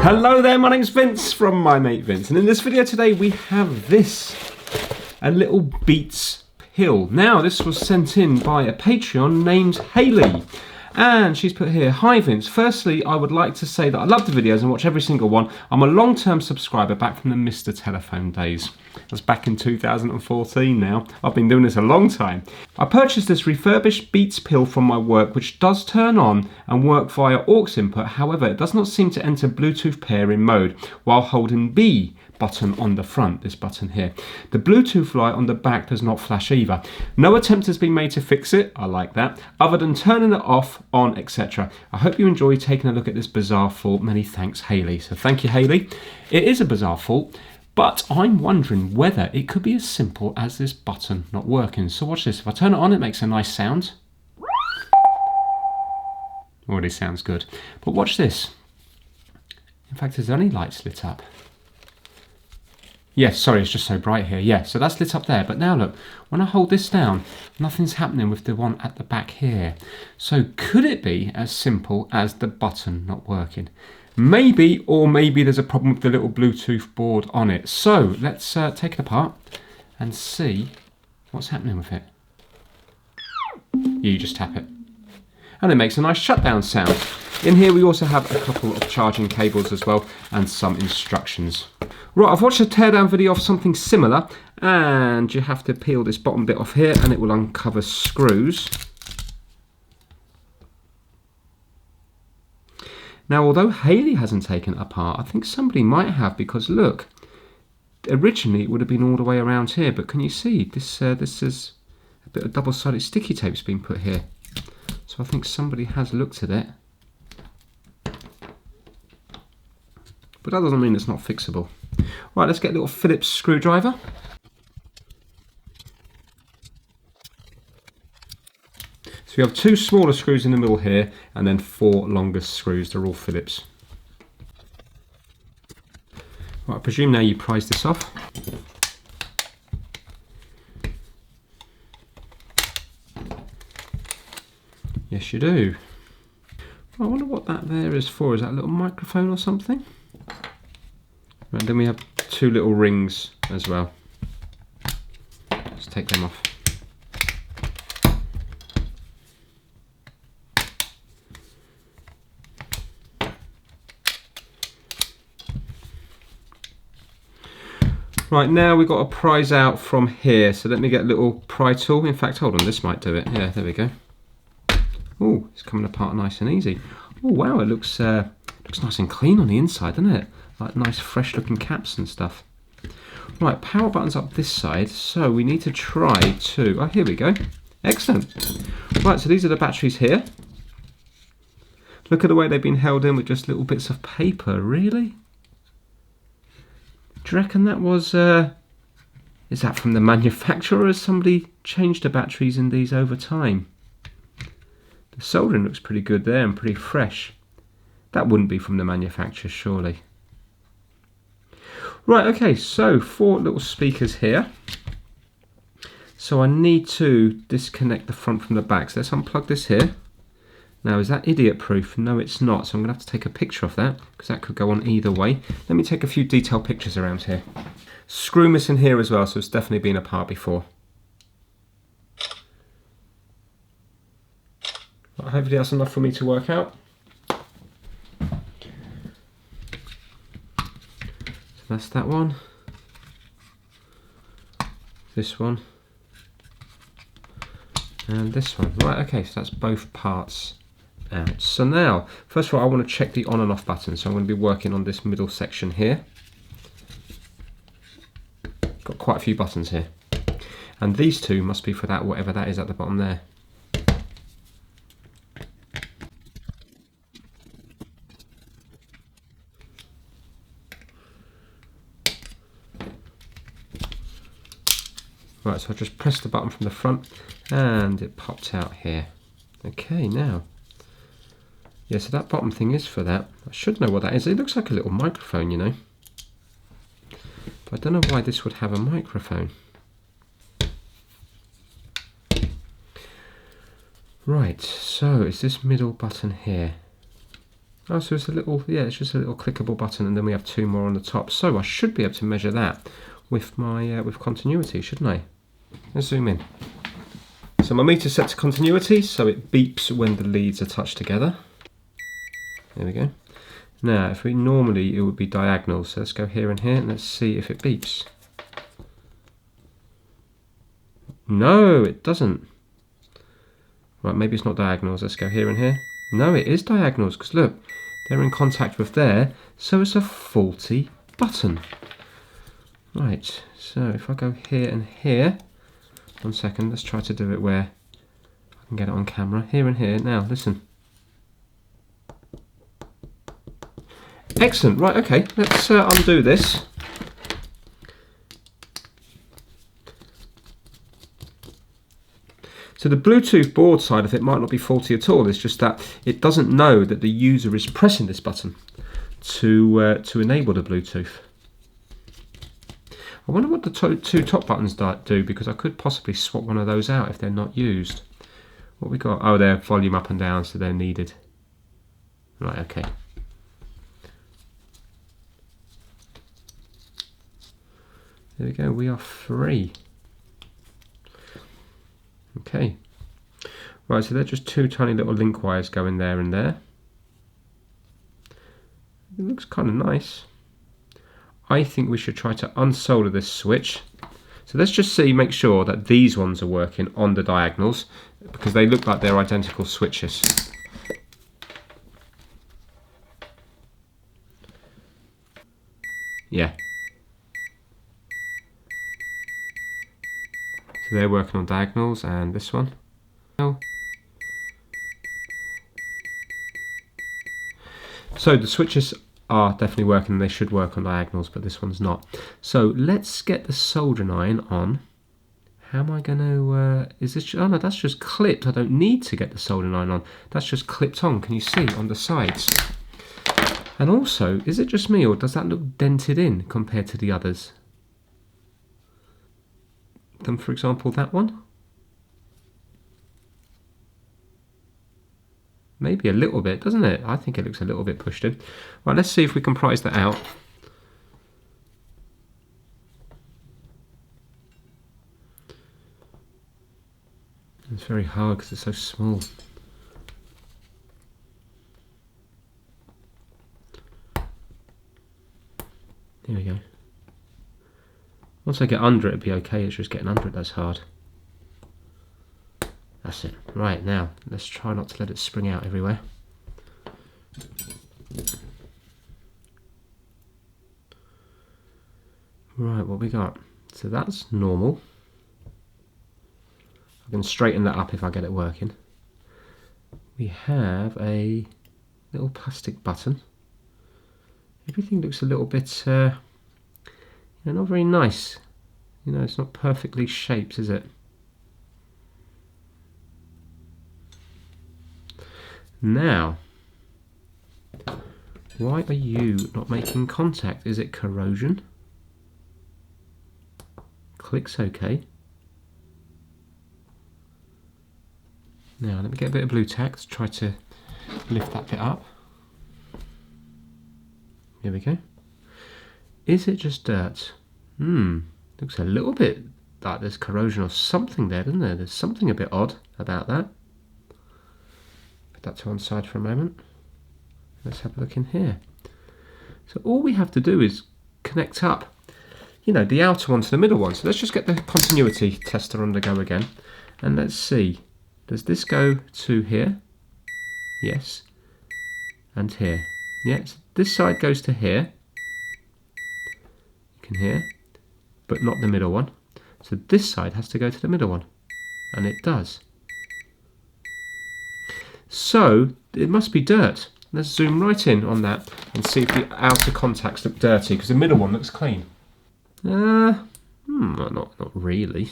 Hello there, my name's Vince from My Mate Vince, and in this video today we have this, a little Beats pill. Now this was sent in by a Patreon named Hayley, and she's put here, "Hi Vince, firstly I would like to say that I love the videos and watch every single one. I'm a long-term subscriber back from the Mr. Telephone days." That's back in 2014 now. I've been doing this a long time. "I purchased this refurbished Beats pill from my work, which does turn on and work via aux input. However, it does not seem to enter Bluetooth pairing mode while holding B button on the front, this button here. The Bluetooth light on the back does not flash either. No attempt has been made to fix it," I like that, "other than turning it off, on, etc. I hope you enjoy taking a look at this bizarre fault. Many thanks, Hayley." So thank you, Hayley. It is a bizarre fault, but I'm wondering whether it could be as simple as this button not working. So watch this. If I turn it on, it makes a nice sound. Already sounds good. But watch this. In fact, is there any lights lit up? Yes, sorry, it's just so bright here. Yeah, so that's lit up there. But now look, when I hold this down, nothing's happening with the one at the back here. So could it be as simple as the button not working? Maybe, or maybe there's a problem with the little Bluetooth board on it. So let's take it apart and see what's happening with it. You just tap it. And it makes a nice shutdown sound. In here we also have a couple of charging cables as well and some instructions. Right, I've watched a teardown video of something similar, and you have to peel this bottom bit off here and it will uncover screws. Now, although Hayley hasn't taken it apart, I think somebody might have, because look, originally it would have been all the way around here, but can you see this is a bit of double-sided sticky tape's been put here. So I think somebody has looked at it. But that doesn't mean it's not fixable. Right, let's get a little Phillips screwdriver. So we have 2 smaller screws in the middle here, and then 4 longer screws. They're all Phillips. Right, I presume now you prise this off. Yes, you do. I wonder what that there is for. Is that a little microphone or something? And then we have 2 little rings as well. Let's take them off. Right, now we've got a prise out from here. So let me get a little pry tool. In fact, hold on, this might do it. Yeah, there we go. Oh, it's coming apart nice and easy. Oh wow, it looks nice and clean on the inside, doesn't it? Like nice fresh looking caps and stuff. Right, power button's up this side, so we need to try to, oh here we go, excellent. Right, so these are the batteries here. Look at the way they've been held in with just little bits of paper, really? Do you reckon that was, is that from the manufacturer, or has somebody changed the batteries in these over time? The soldering looks pretty good there and pretty fresh. That wouldn't be from the manufacturer, surely. Right, okay, so 4 little speakers here. So I need to disconnect the front from the back. So let's unplug this here. Now, is that idiot proof? No, it's not. So I'm going to have to take a picture of that, because that could go on either way. Let me take a few detailed pictures around here. Screw missing here as well, so it's definitely been apart before. Right, hopefully that's enough for me to work out. That's that one, this one, and this one. Right, okay, so that's both parts out. So now, first of all, I want to check the on and off button. So I'm going to be working on this middle section here. Got quite a few buttons here. And these 2 must be for that, whatever that is at the bottom there. Right, so I just pressed the button from the front and it popped out here. Okay, now. Yeah, so that bottom thing is for that. I should know what that is. It looks like a little microphone, you know. But I don't know why this would have a microphone. Right, so it's this middle button here. Oh, so it's a little, yeah, it's just a little clickable button, and then we have 2 more on the top. So I should be able to measure that with my with continuity, shouldn't I? Let's zoom in. So my meter's set to continuity, so it beeps when the leads are touched together. There we go. Now, if we normally, it would be diagonal. So let's go here and here, and let's see if it beeps. No, it doesn't. Right, maybe it's not diagonals. Let's go here and here. No, it is diagonals, because look, they're in contact with there, so it's a faulty button. Right, so if I go here and here, 1 second, let's try to do it where I can get it on camera. Here and here. Now, listen. Excellent. Right, okay, let's undo this. So the Bluetooth board side of it might not be faulty at all. It's just that it doesn't know that the user is pressing this button to enable the Bluetooth. I wonder what the 2 top buttons do, because I could possibly swap one of those out if they're not used. What we got? Oh, they're volume up and down, so they're needed. Right, okay. There we go, we are free. Okay. Right, so they're just 2 tiny little link wires going there and there. It looks kind of nice. I think we should try to unsolder this switch. So let's just see, make sure that these ones are working on the diagonals, because they look like they're identical switches. Yeah. So they're working on diagonals, and this one. So the switches are definitely working, they should work on diagonals, but this one's not. So let's get the soldering iron on. How am I going to, is this, oh no, that's just clipped. I don't need to get the soldering iron on. That's just clipped on, can you see, on the sides. And also, is it just me, or does that look dented in compared to the others? Then for example, that one. Maybe a little bit, doesn't it? I think it looks a little bit pushed in. Right, let's see if we can price that out. It's very hard because it's so small. There we go. Once I get under it, it'll be okay. It's just getting under it that's hard. That's it. Right, now, let's try not to let it spring out everywhere. Right, what we got? So that's normal. I can straighten that up if I get it working. We have a little plastic button. Everything looks a little bit, not very nice. You know, it's not perfectly shaped, is it? Now, why are you not making contact? Is it corrosion? Clicks OK. Now let me get a bit of blue tack to try to lift that bit up. Here we go. Is it just dirt? Looks a little bit like there's corrosion or something there, doesn't there? There's something a bit odd about that. Put that to one side for a moment. Let's have a look in here. So all we have to do is connect up, you know, the outer one to the middle one. So let's just get the continuity tester on the go again. And let's see. Does this go to here? Yes. And here. Yes. This side goes to here. You can hear. But not the middle one. So this side has to go to the middle one. And it does. So it must be dirt. Let's zoom right in on that and see if the outer contacts look dirty, because the middle one looks clean. Not really.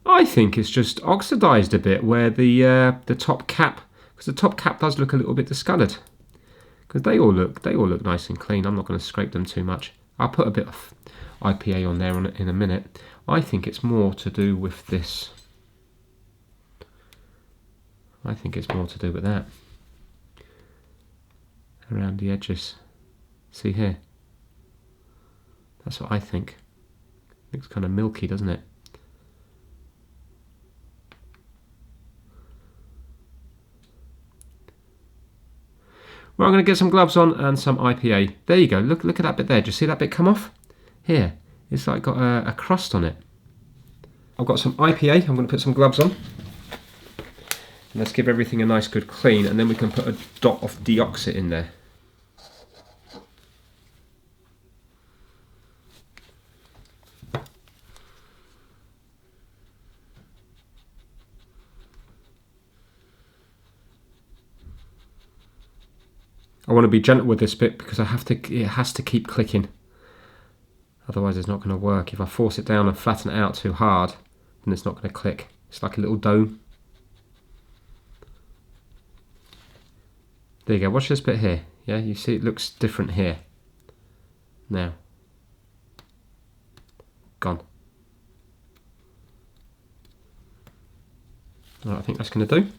I think it's just oxidized a bit where the top cap, because the top cap does look a little bit discoloured. Because they all look nice and clean. I'm not going to scrape them too much. I'll put a bit IPA on there in a minute. I think it's more to do with this. I think it's more to do with that. Around the edges. See here? That's what I think. Looks kind of milky, doesn't it? Well, I'm going to get some gloves on and some IPA. There you go. Look at that bit there. Do you see that bit come off? Here. It's like got a crust on it. I've got some IPA. I'm going to put some gloves on. And let's give everything a nice good clean, and then we can put a dot of deoxit in there. I want to be gentle with this bit because it has to keep clicking. Otherwise it's not going to work. If I force it down and flatten it out too hard, then it's not going to click. It's like a little dome. There you go, watch this bit here. Yeah, you see it looks different here. Now. Gone. Right, I think that's going to do.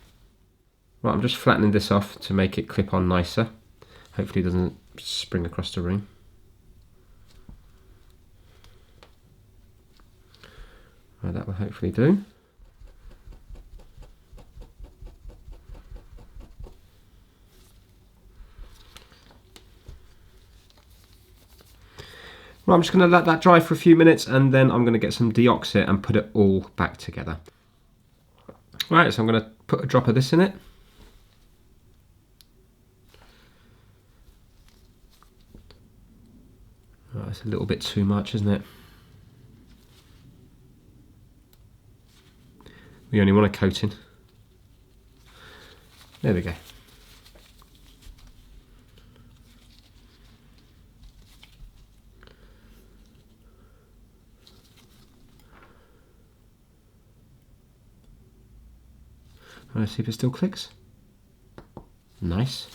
Right, I'm just flattening this off to make it clip on nicer. Hopefully it doesn't spring across the room. Right, that will hopefully do. Right, I'm just going to let that dry for a few minutes, and then I'm going to get some deoxit and put it all back together. Right, so I'm going to put a drop of this in it. Right, it's a little bit too much, isn't it? We only want a coating. There we go. Let's see if it still clicks. Nice.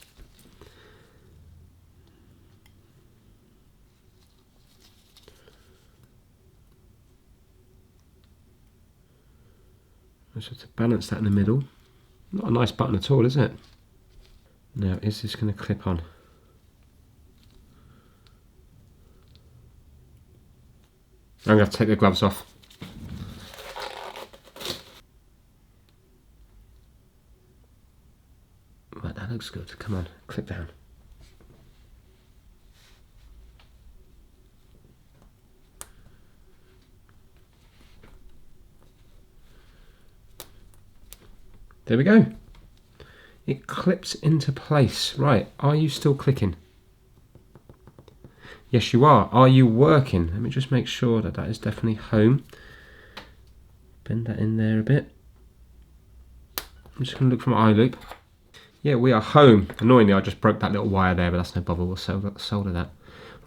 So to balance that in the middle. Not a nice button at all, is it? Now, is this going to clip on? I'm going to have to take the gloves off. Right, that looks good. Come on, clip down. There we go. It clips into place. Right, are you still clicking? Yes, you are. Are you working? Let me just make sure that that is definitely home. Bend that in there a bit. I'm just going to look for my eye loop. Yeah, we are home. Annoyingly, I just broke that little wire there, but that's no bother. We'll solder that.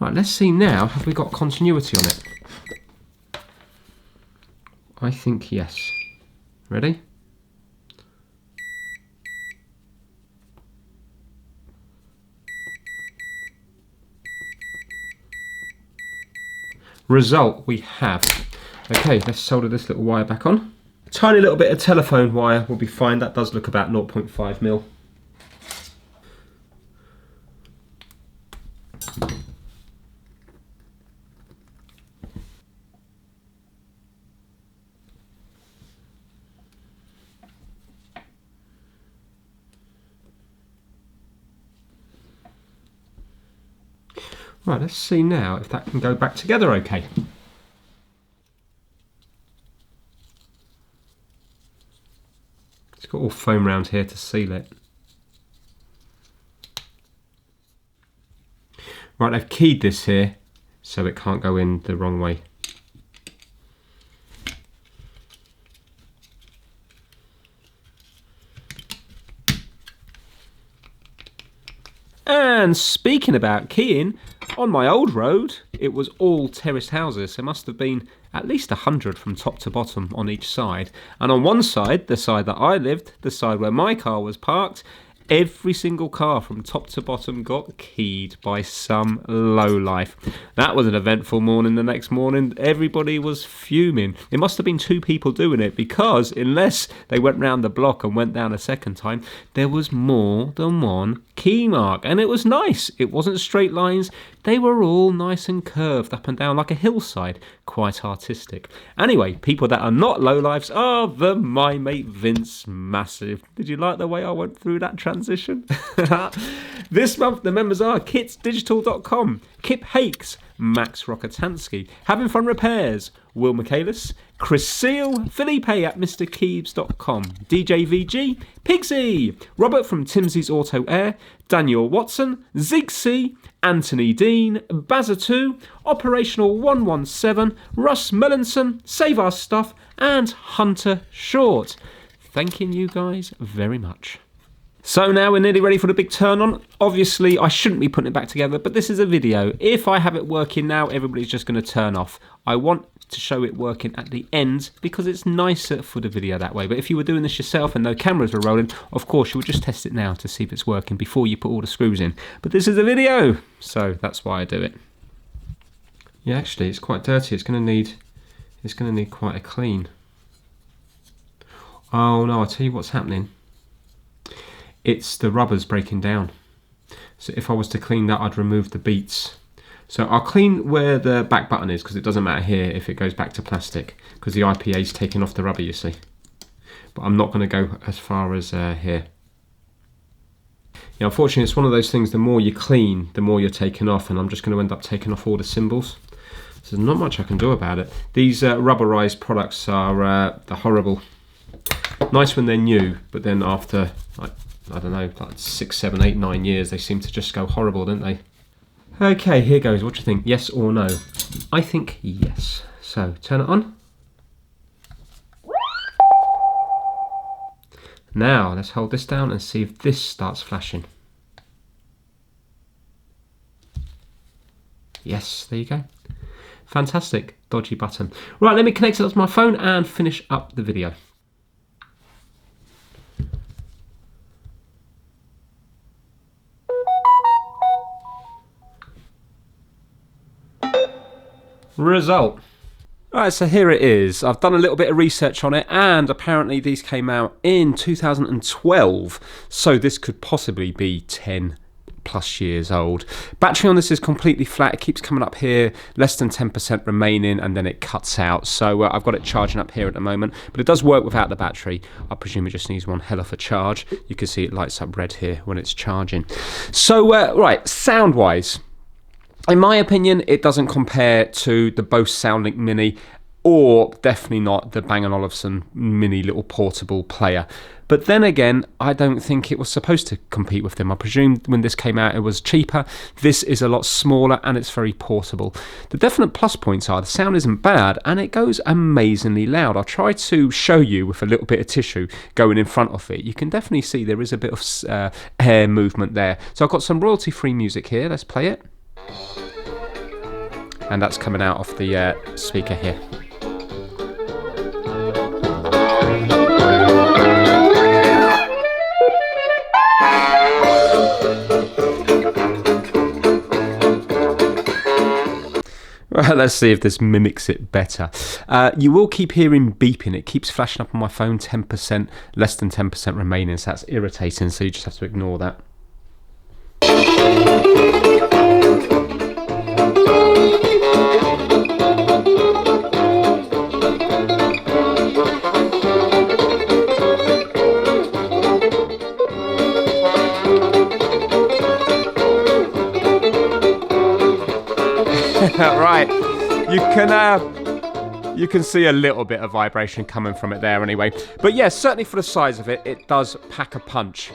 Right, let's see now. Have we got continuity on it? I think yes. Ready? Result, we have. Okay, let's solder this little wire back on. A tiny little bit of telephone wire will be fine. That does look about 0.5 mil. Right, let's see now if that can go back together okay. It's got all foam around here to seal it. Right, they've keyed this here so it can't go in the wrong way. And speaking about keying, on my old road, it was all terraced houses. There must have been at least 100 from top to bottom on each side. And on one side, the side that I lived, the side where my car was parked, Every single car from top to bottom got keyed by some lowlife. That was an eventful morning. The next morning, everybody was fuming. It must have been 2 people doing it, because unless they went round the block and went down a second time, there was more than one key mark. And it was nice. It wasn't straight lines. They were all nice and curved up and down like a hillside. Quite artistic. Anyway, people that are not lowlifes are the My Mate Vince Massive. Did you like the way I went through that transition? This month the members are kitsdigital.com, Kip Hakes, Max Rokotansky, Having Fun Repairs, Will Michaelis, Chris Seal, Felipe at MrKeebs.com, DJ VG, Pigsy, Robert from Timsy's Auto Air, Daniel Watson, Zeke C, Anthony Dean, Bazatu, Operational 117, Russ Mellinson, Save Our Stuff, and Hunter Short. Thanking you guys very much. So now we're nearly ready for the big turn on. Obviously, I shouldn't be putting it back together, but this is a video. If I have it working now, everybody's just going to turn off. I want to show it working at the end because it's nicer for the video that way. But if you were doing this yourself and no cameras were rolling, of course, you would just test it now to see if it's working before you put all the screws in. But this is a video, so that's why I do it. Yeah, actually, it's quite dirty. It's going to need quite a clean. Oh no, I'll tell you what's happening. It's the rubber's breaking down. So if I was to clean that, I'd remove the beats. So I'll clean where the back button is, because it doesn't matter here if it goes back to plastic, because the IPA's taking off the rubber, you see. But I'm not going to go as far as here. Yeah, unfortunately, it's one of those things, the more you clean, the more you're taking off, and I'm just going to end up taking off all the symbols. So there's not much I can do about it. These rubberized products are they're horrible. Nice when they're new, but then after, like, I don't know, like 6, 7, 8, 9 years, they seem to just go horrible, don't they? Okay, here goes. What do you think? Yes or no? I think yes. So, turn it on. Now, let's hold this down and see if this starts flashing. Yes, there you go. Fantastic. Dodgy button. Right, let me connect it to my phone and finish up the video. Result. Right, so here it is. I've done a little bit of research on it, and apparently these came out in 2012, so this could possibly be 10 plus years old. Battery on this is completely flat. It keeps coming up here, less than 10% remaining, and then it cuts out. So I've got it charging up here at the moment, but it does work without the battery. I presume it just needs one hell of a charge. You can see it lights up red here when it's charging. So right, sound wise, in my opinion, it doesn't compare to the Bose SoundLink Mini, or definitely not the Bang & Olufsen Mini little portable player. But then again, I don't think it was supposed to compete with them. I presume when this came out, it was cheaper. This is a lot smaller and it's very portable. The definite plus points are the sound isn't bad and it goes amazingly loud. I'll try to show you with a little bit of tissue going in front of it. You can definitely see there is a bit of air movement there. So I've got some royalty-free music here. Let's play it. And that's coming out of the speaker here. Right, let's see if this mimics it better. You will keep hearing beeping. It keeps flashing up on my phone, 10%, less than 10% remaining, so that's irritating, so you just have to ignore that. Right, you can see a little bit of vibration coming from it there anyway. But yeah, certainly for the size of it, it does pack a punch.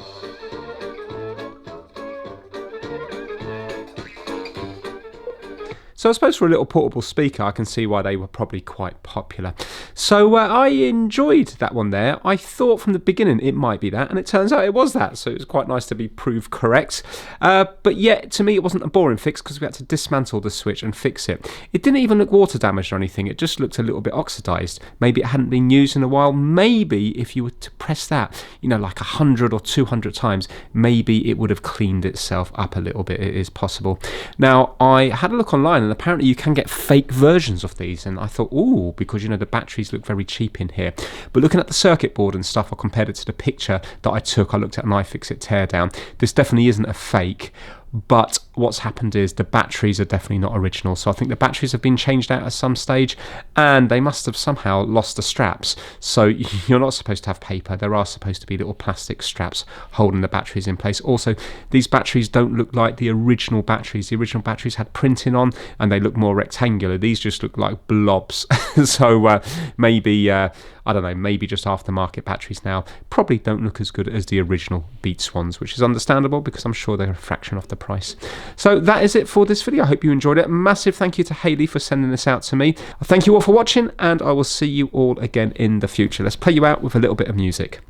So I suppose for a little portable speaker, I can see why they were probably quite popular. So I enjoyed that one there. I thought from the beginning it might be that, and it turns out it was that. So it was quite nice to be proved correct. But yet, to me, it wasn't a boring fix because we had to dismantle the switch and fix it. It didn't even look water damaged or anything. It just looked a little bit oxidized. Maybe it hadn't been used in a while. Maybe if you were to press that, like 100 or 200 times, maybe it would have cleaned itself up a little bit. It is possible. Now, I had a look online, and apparently you can get fake versions of these, and I thought, ooh, because the batteries look very cheap in here. But looking at the circuit board and stuff, I compared it to the picture that I took. I looked at an iFixit teardown. This definitely isn't a fake. But what's happened is the batteries are definitely not original. So I think the batteries have been changed out at some stage, and they must have somehow lost the straps. So you're not supposed to have paper. There are supposed to be little plastic straps holding the batteries in place. Also, these batteries don't look like the original batteries. The original batteries had printing on, and they look more rectangular. These just look like blobs. So maybe, I don't know, maybe just aftermarket batteries now probably don't look as good as the original Beats ones, which is understandable because I'm sure they're a fraction off the price. So that is it for this video. I hope you enjoyed it. Massive thank you to Hayley for sending this out to me. Thank you all for watching, and I will see you all again in the future. Let's play you out with a little bit of music.